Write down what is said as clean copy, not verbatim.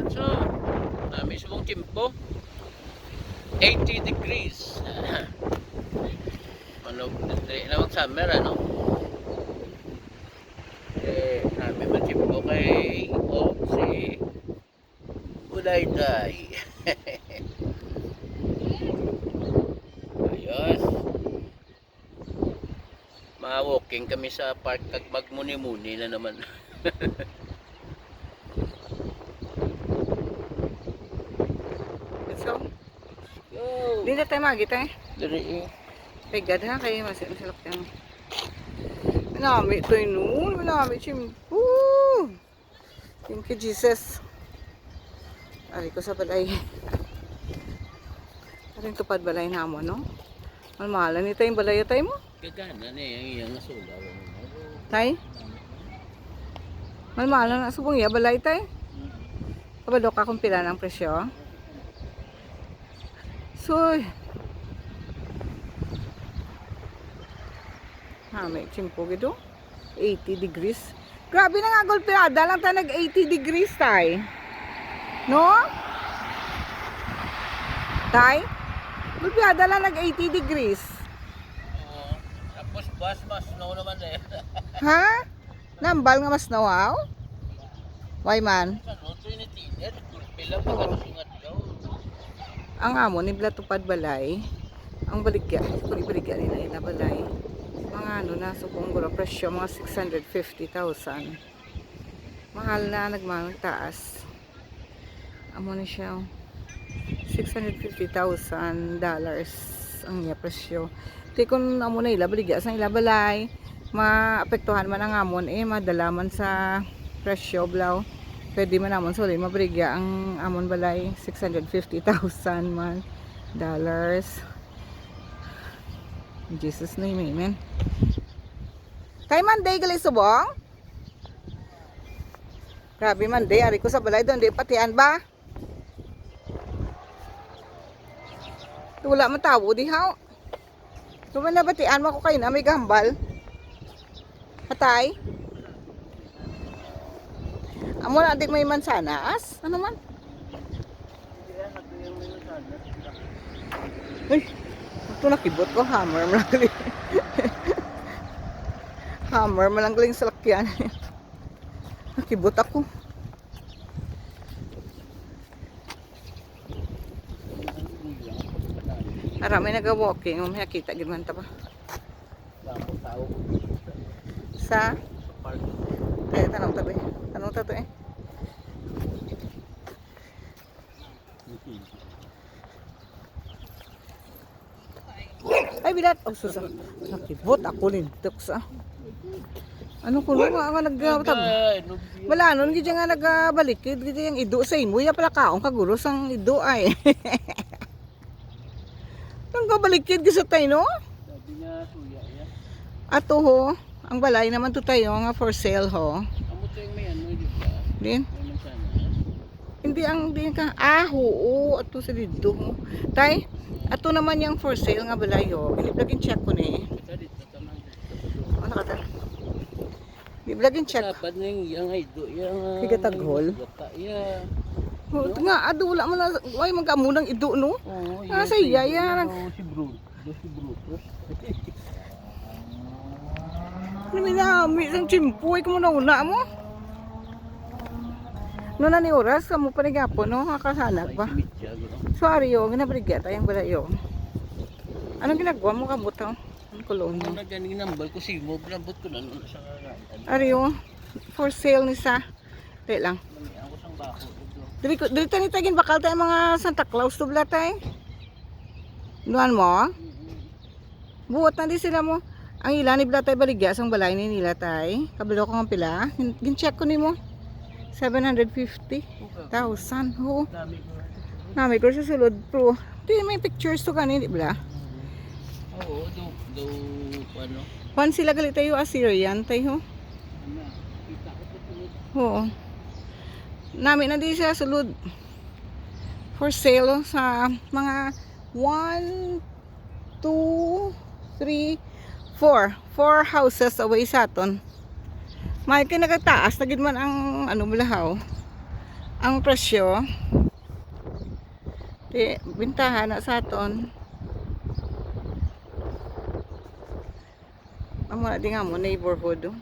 So, nami subong timpo. 80 degrees. Ano, dili na mag-summer, ano? Nami man timpo kay si Ulayday. Ayos. Ma-walking kami sa park kag magmuni-muni na naman. So, Yo. di na tayo magita eh. Diri. Pagad ha, kayo masalak yan. Manami ito yun noon. Manami chimpo. Thank you, Jesus. Ari ko sa balay. Aring tupad balay na mo, no? Malmahalan ito yung balay tayo mo. Gagana na yung iyang nasulaw. Tay? Malmahalan na subong iya balay tay. Kabalo ka kung pila ng presyo. Soy. May chimpo gitu. 80 degrees. Grabe na nga golpeada lang tayo nag 80 degrees tay. No? Tay? Golpeada lang nag 80 degrees. Tapos bus mas no naman eh. Ha? Nambal nga mas nawaw? Why man? Sa noto ni Tinet, pila pa kalusungat daw. Ang amo ni Blatupad Balay, ang baligya, kung ibaligya nila balay. Mga ano na, subong guro presyo, mga 650,000. Mahal na, nagmamang taas. Amo na siya, $650,000 ang niya presyo. Di kung amo na ila, baligya sa ila balay, maapektuhan man ang amon, madalaman sa presyo, blaw. Pwede man amon solid, mabaligya ang amon balay, 650,000 man dollars. In Jesus name, amen. Kay Monday gali subong? Grabe Monday, ari ko sa balay doon, di patian ba? Wala man tawo di haw. Tuman na batian mo ko kayo na may gambal. Hatay. Amo na adik may mansanas. Ano man? Uy, ito nakibot ko, hammer mo lang galing. Hammer mo lang galing sa lakyan. Nakibot ako. Marami nag-walking, may nakita ginaman ta ba? Sa? Kaya tanong tabi. Tanong tato eh. Ay bilat. Oh susa. Nakibot ako lintok sa. Ano ko nga nagtab. Wala nun gid nga nagbalik gid yung ido sa imo ya pala kaong kaguro sang ido ay. Nang gabalikid gid sa tay no? Sabi niya suya ya. Ato ho, ang balay naman to tayo nga for sale ho. Amo to yung may ano di ba? Din. May mansana. Hindi ang din ka. Ah, oo, ato sa dito ho. Tay, ato naman yung for sale nga balay ho. Biliblag check ko ni. Ito dito tamang. Ano ka ta? Biliblag check. Dapat ning yang ido yang. Higataghol? Ya. Oh, nga ado wala man way magamunang ido no. Oh, Ah, sa iya yan. Si Bruce. Si Bruce. Ano minami sang chimpoy ko mo na una mo. No na ni oras kamo pa ni gapon no nakahanap ba. Sorry yo, ginabrigya tayong balayo. Anong ginagawa mo kabot ha? Ang kulon mo. Ano na ganing nambal ko si mo blambot ko na no sa Ariyo, for sale ni sa. Tay lang. ako sang bako. Dili tani tagin bakal tayo mga Santa Claus to blatay. Duan mo? Buot na di sila mo. Ang ilan ni blatay baligya sang balay ni nila tay. Kabalo ko ng pila. Gin-check ko nimo. 750,000. Oo. Nami ko sa sulod pro. Di may pictures to kani di bla. Oo, do ano? Pan sila gali tayo Assyrian tayo. Ano? Kita ko to tulad. Oo. Nami na di siya sulod. For sale sa mga 1, 2, 3, 4 houses away sa aton. May kinagataas na gid man ang ano bulahaw. ang presyo di bintahan na sa aton amo na di nga mo neighborhood